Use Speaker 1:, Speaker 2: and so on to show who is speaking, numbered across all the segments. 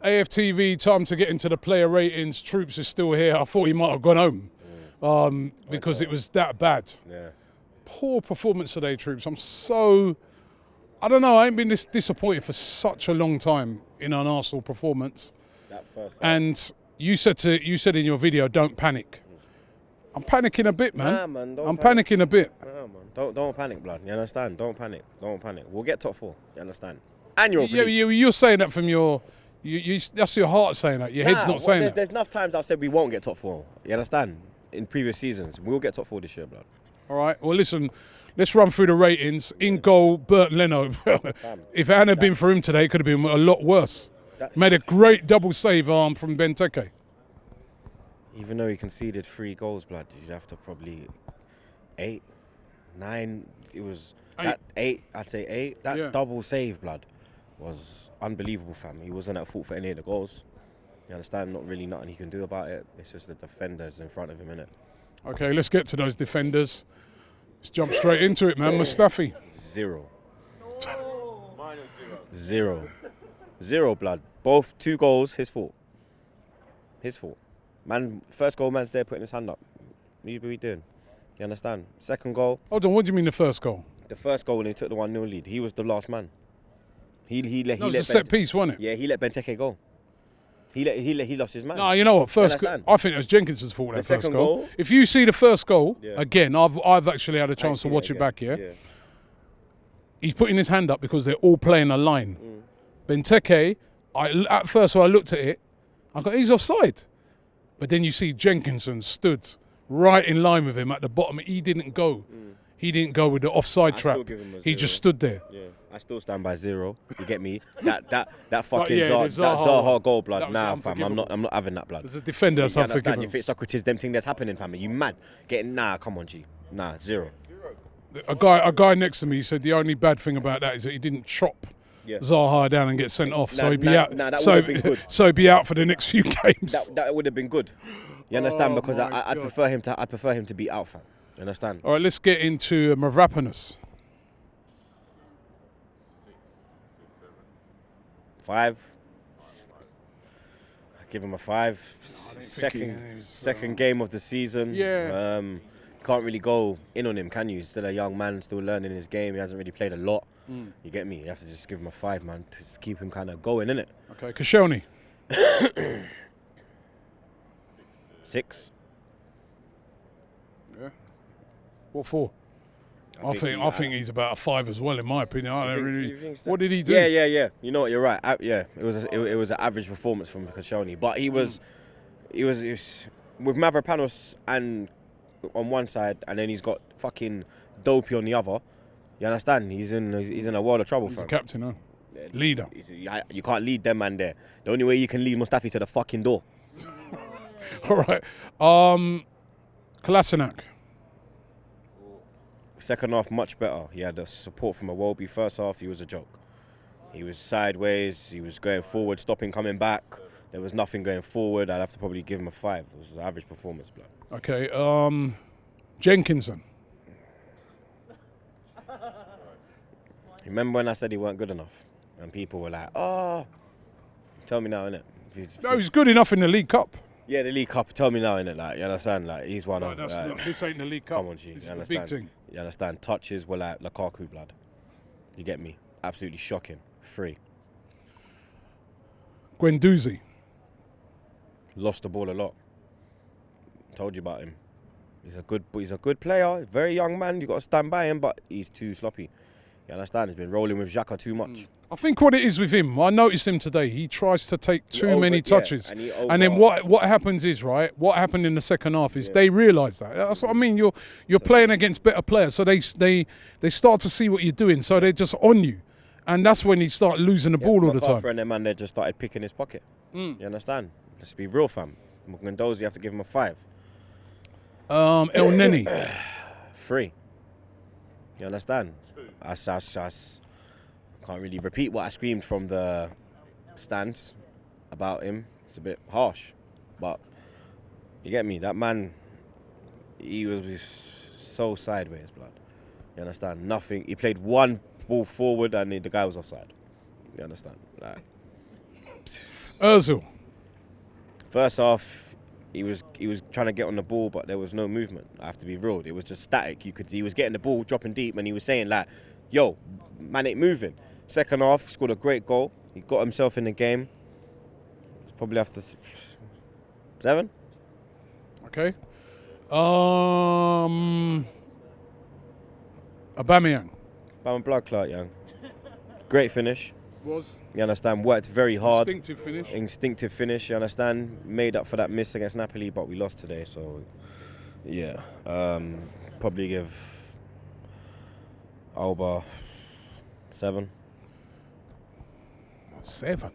Speaker 1: AFTV, time to get into the player ratings. Troopz is still here. I thought he might have gone home because it was that bad.
Speaker 2: Yeah.
Speaker 1: Poor performance today, Troopz. I don't know, I ain't been this disappointed for such a long time in an Arsenal performance.
Speaker 2: That first half.
Speaker 1: And you said in your video, don't panic. I'm panicking a bit, man.
Speaker 2: Nah, man,
Speaker 1: I'm panicking a bit.
Speaker 2: Nah, man. Don't panic, blood. You understand? Don't panic. We'll get top 4. You understand? And
Speaker 1: You're saying that from your... that's your heart saying that. Your head's not saying that.
Speaker 2: There's enough times I've said we won't get top 4. You understand? In previous seasons, we'll get top 4 this year, blood.
Speaker 1: All right. Well, listen, let's run through the ratings. In goal, Bert Leno. If it hadn't been for him today, it could have been a lot worse. Made a great double save from Benteke.
Speaker 2: Even though he conceded 3 goals, blood, you'd have to probably 8, 9. It was 8. I'd say 8. That double save, blood, was unbelievable, fam. He wasn't at fault for any of the goals. You understand? Not really nothing he can do about it. It's just the defenders in front of him, innit?
Speaker 1: Okay, let's get to those defenders. Let's jump straight into it, man. Mustafi.
Speaker 2: 0. -0. 0, blood. Both 2 goals, his fault. His fault. Man, first goal, man's there putting his hand up. What are we doing? You understand? Second goal.
Speaker 1: Hold on, what do you mean the first goal?
Speaker 2: The first goal when he took the 1-0 lead, he was the last man. He let
Speaker 1: a set piece, wasn't it?
Speaker 2: Yeah, he let Benteke go. He lost his man.
Speaker 1: No, you know what? I think it was Jenkinson's fault, that first goal. If you see the first goal, again, I've actually had a chance to watch it back here. He's putting his hand up because they're all playing a line. Benteke, at first when I looked at it, I thought he's offside. But then you see Jenkinson stood right in line with him at the bottom. He didn't go. He didn't go with the offside trap. He just stood there.
Speaker 2: Yeah, I still stand by 0. You get me? That fucking Zaha goal, blood. Nah, fam, I'm not having that, blood.
Speaker 1: As a defender, that's unforgivable.
Speaker 2: You think Socrates, them thing that's happening, fam? You mad? Come on, G. Nah, 0.
Speaker 1: A guy next to me said the only bad thing about that is that he didn't chop Zaha down and get sent off, so he'd be out. So he'd be out for the next few games.
Speaker 2: That would have been good. You understand? Because I prefer him to be out, fam. You understand?
Speaker 1: All right, let's get into Mavropanos.
Speaker 2: 5. I give him a 5. Second game of the season.
Speaker 1: Yeah.
Speaker 2: Can't really go in on him, can you? He's still a young man, still learning his game. He hasn't really played a lot. You get me? You have to just give him a 5, man, to just keep him kind of going, innit?
Speaker 1: Okay, Koscielny.
Speaker 2: 6.
Speaker 1: Yeah. What for? I think he's about a 5 as well, in my opinion. What did he do?
Speaker 2: Yeah. You know what? You're right. It was an average performance from Koscielny, but he was with Mavropanos and on one side, and then he's got fucking Dopey on the other. You understand? He's in a world of trouble.
Speaker 1: He's a captain, huh? Leader.
Speaker 2: You can't lead them, man. There. The only way you can lead Mustafi to the fucking door.
Speaker 1: All right. Kolasinac.
Speaker 2: Second half, much better. He had the support from Iwobi. First half, he was a joke. He was sideways. He was going forward, stopping, coming back. There was nothing going forward. I'd have to probably give him a 5. It was an average performance, blood.
Speaker 1: Okay. Jenkinson.
Speaker 2: Remember when I said he weren't good enough? And people were like, oh, tell me now, innit?
Speaker 1: He's good enough in the League Cup.
Speaker 2: Yeah, the League Cup. Tell me now, innit? Like, you understand? Like, he's one of...
Speaker 1: This ain't the League Cup.
Speaker 2: Come on, G.
Speaker 1: This
Speaker 2: you
Speaker 1: is
Speaker 2: understand?
Speaker 1: the big thing.
Speaker 2: You understand? Touches were like Lukaku, blood. You get me? Absolutely shocking. 3.
Speaker 1: Guendouzi.
Speaker 2: Lost the ball a lot. Told you about him. He's a good player. Very young man. You got to stand by him, but he's too sloppy. You understand? He's been rolling with Xhaka too much.
Speaker 1: I think what it is with him, I noticed him today, he tries to take too many touches. And then what happens is, right, what happened in the second half is they realise that. That's what I mean. You're playing against better players, so they start to see what you're doing, so they're just on you. And that's when you start losing the ball all the time.
Speaker 2: And them man, they just started picking his pocket. You understand? Let's be real, fam. Guendouzi, you have to give him a 5.
Speaker 1: El Neni.
Speaker 2: 3. You understand? I can't really repeat what I screamed from the stands about him. It's a bit harsh, but you get me. That man, he was so sideways, blood. You understand? Nothing. He played one ball forward and the guy was offside. You understand? Like,
Speaker 1: Ozil.
Speaker 2: First half, he was trying to get on the ball, but there was no movement. I have to be real. It was just static. He was getting the ball, dropping deep, and he was saying like, "Yo, man, ain't moving." Second half, scored a great goal. He got himself in the game. It's probably after 7.
Speaker 1: Okay. Aubameyang.
Speaker 2: Blood clot, young. Great finish.
Speaker 1: Was.
Speaker 2: You understand? Worked very hard.
Speaker 1: Instinctive finish.
Speaker 2: You understand? Made up for that miss against Napoli, but we lost today. So, yeah. Probably give Alba 7.
Speaker 1: 7.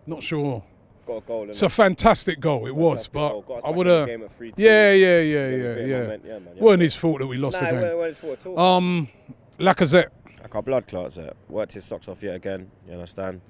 Speaker 1: Not sure.
Speaker 2: Got a goal.
Speaker 1: It's a fantastic goal. It was, but I would have. Yeah.
Speaker 2: Man.
Speaker 1: Wasn't his fault that we lost the game.
Speaker 2: It wasn't his fault at all.
Speaker 1: Lacazette.
Speaker 2: Like our blood clots there. Worked his socks off yet again. You understand?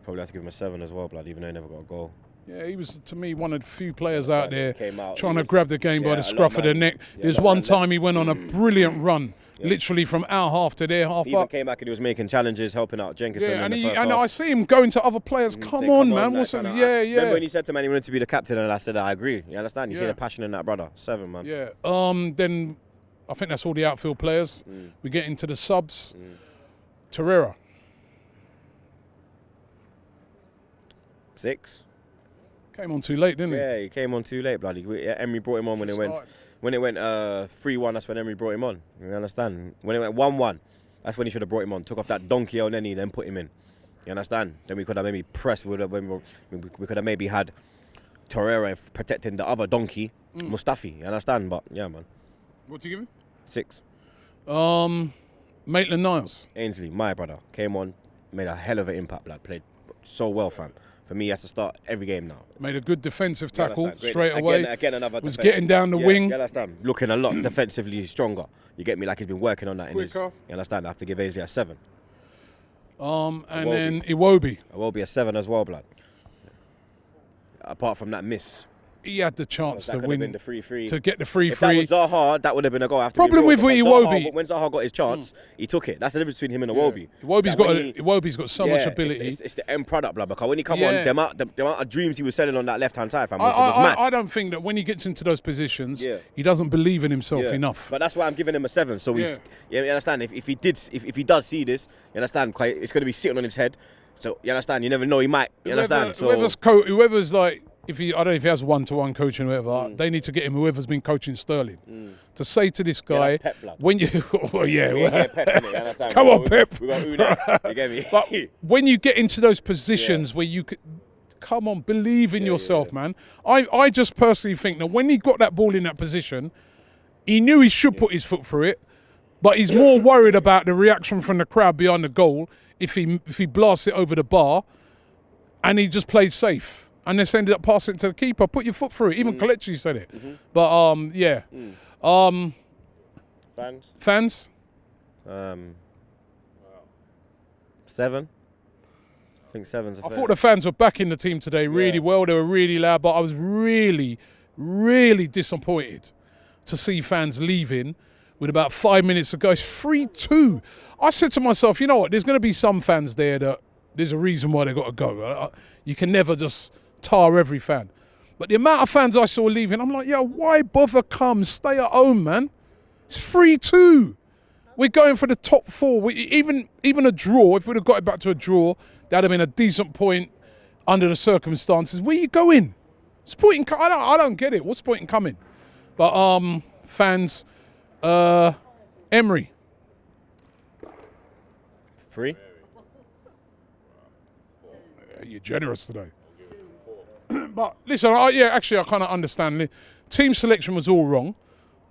Speaker 2: Probably have to give him a 7 as well, blood, even though he never got a goal.
Speaker 1: Yeah, he was, to me, one of the few players out there trying to grab the game by the scruff of the neck. There's one time he went on a brilliant run, literally from our half to their half.
Speaker 2: He even came back and he was making challenges, helping out Jenkinson in the first half.
Speaker 1: I see him going to other players. Come on, man.
Speaker 2: Remember when he said to man he wanted to be the captain, and I said, I agree. You understand? You see the passion in that brother. 7, man.
Speaker 1: Yeah. Then I think that's all the outfield players. We get into the subs. Torreira.
Speaker 2: 6.
Speaker 1: Came on too late, didn't he?
Speaker 2: Yeah, he came on too late, bloody. Emery brought him on when it went 3-1. That's when Emery brought him on. You understand? When it went 1-1, that's when he should have brought him on. Took off that donkey on Nenny, then put him in. You understand? Then we could have maybe pressed. We could have maybe had Torreira protecting the other donkey, Mustafi. You understand? But yeah, man.
Speaker 1: What do you give him?
Speaker 2: 6.
Speaker 1: Maitland-Niles.
Speaker 2: Ainsley, my brother, came on, made a hell of an impact, blood. Played so well, fam. For me, he has to start every game now.
Speaker 1: Made a good defensive tackle straight away.
Speaker 2: Again, another
Speaker 1: was getting down the wing.
Speaker 2: You understand? Looking a lot defensively stronger. You get me? Like he's been working on that.
Speaker 1: Quicker.
Speaker 2: You understand? I have to give Ainsley a 7.
Speaker 1: And then Iwobi.
Speaker 2: Iwobi a 7 as well, blood. Apart from that miss.
Speaker 1: He had the chance to win,
Speaker 2: the 3-3.
Speaker 1: to get the 3-3.
Speaker 2: If that was Zaha, that would have been a goal.
Speaker 1: Problem with Iwobi,
Speaker 2: when Zaha got his chance, he took it. That's the difference between him and Iwobi.
Speaker 1: Iwobi's got so much ability.
Speaker 2: It's the end product, blood. Because when he come on, the amount of dreams he was selling on that left-hand side, fam, was mad.
Speaker 1: I don't think that when he gets into those positions, he doesn't believe in himself enough.
Speaker 2: But that's why I'm giving him a 7. So you understand? If he does see this, you understand? It's going to be sitting on his head. So you understand? You never know. He might. You understand?
Speaker 1: Whoever's like. I don't know if he has one-to-one coaching or whatever, they need to get him, whoever's been coaching Sterling, to say to this guy, when you... Come on, Pep.
Speaker 2: We got Una, you get me?
Speaker 1: But when you get into those positions where you could... Come on, believe in yourself, man. I just personally think that when he got that ball in that position, he knew he should put his foot through it, but he's more worried about the reaction from the crowd behind the goal if he blasts it over the bar, and he just plays safe. And just ended up passing it to the keeper. Put your foot through it. Even Kelechi said it. But, yeah. Fans?
Speaker 2: 7. I think 7's a fair.
Speaker 1: I thought the fans were backing the team today really well. They were really loud. But I was really, really disappointed to see fans leaving with about 5 minutes to go. It's 3-2. I said to myself, you know what? There's going to be some fans there that there's a reason why they got to go. You can never just... tar every fan. But the amount of fans I saw leaving, I'm like, why bother come? Stay at home, man. It's 3-2. We're going for the top 4. Even a draw, if we'd have got it back to a draw, that'd have been a decent point under the circumstances. Where you going? What's the point in I don't get it. What's the point in coming? But fans, Emery.
Speaker 2: 3.
Speaker 1: You're generous today. But listen, actually, I kind of understand. The team selection was all wrong.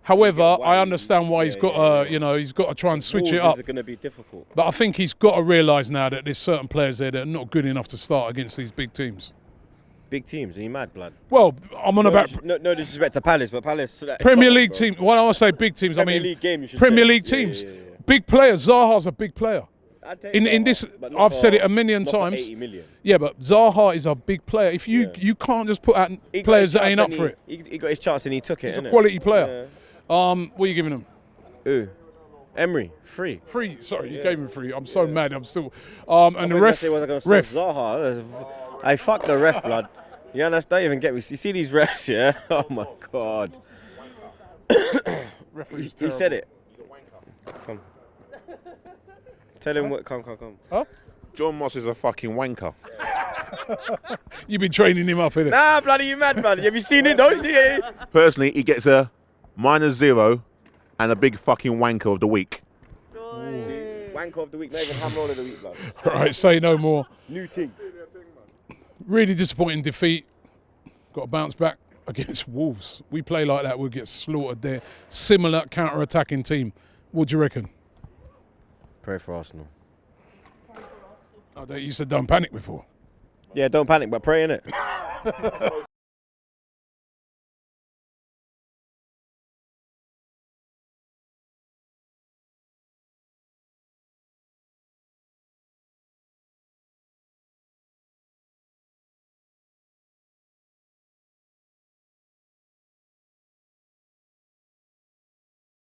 Speaker 1: However, I understand why he's got he's got to try and switch it up.
Speaker 2: It's going to be difficult.
Speaker 1: But I think he's got to realise now that there's certain players there that are not good enough to start against these big teams.
Speaker 2: Big teams? Are you mad, blood?
Speaker 1: Well, I'm on about...
Speaker 2: No disrespect to Palace, but Palace...
Speaker 1: Premier League team. When I say big teams, I mean Premier League teams. Yeah. Big players. Zaha's a big player. In this, I've said it a million times.
Speaker 2: 80 million.
Speaker 1: Yeah, but Zaha is a big player. If you can't just put out players that ain't up for it.
Speaker 2: He got his chance and he took it.
Speaker 1: He's a quality player. What are you giving him?
Speaker 2: Who? Emery. 3.
Speaker 1: 3. Sorry, you gave him 3. I'm so mad. I'm still. And the ref.
Speaker 2: Zaha. I fuck the ref, blood. You understand? Don't even get me. You see these refs, yeah? Oh my God. He said it. Come. Tell him what. Come.
Speaker 1: Huh?
Speaker 3: John Moss is a fucking wanker.
Speaker 1: You've been training him up, innit?
Speaker 2: Nah, bloody, you mad, bloody. Have you seen it? Don't see it.
Speaker 3: Personally, he gets a -0 and a big fucking wanker of the week.
Speaker 2: Wanker of the week, not even ham roll of the week, blood.
Speaker 1: Right, say no more.
Speaker 2: New team.
Speaker 1: Really disappointing defeat. Got to bounce back against Wolves. We play like that, we'll get slaughtered there. Similar counter-attacking team. What do you reckon?
Speaker 2: Pray for Arsenal.
Speaker 1: You said don't panic before.
Speaker 2: Yeah, don't panic, but pray, innit?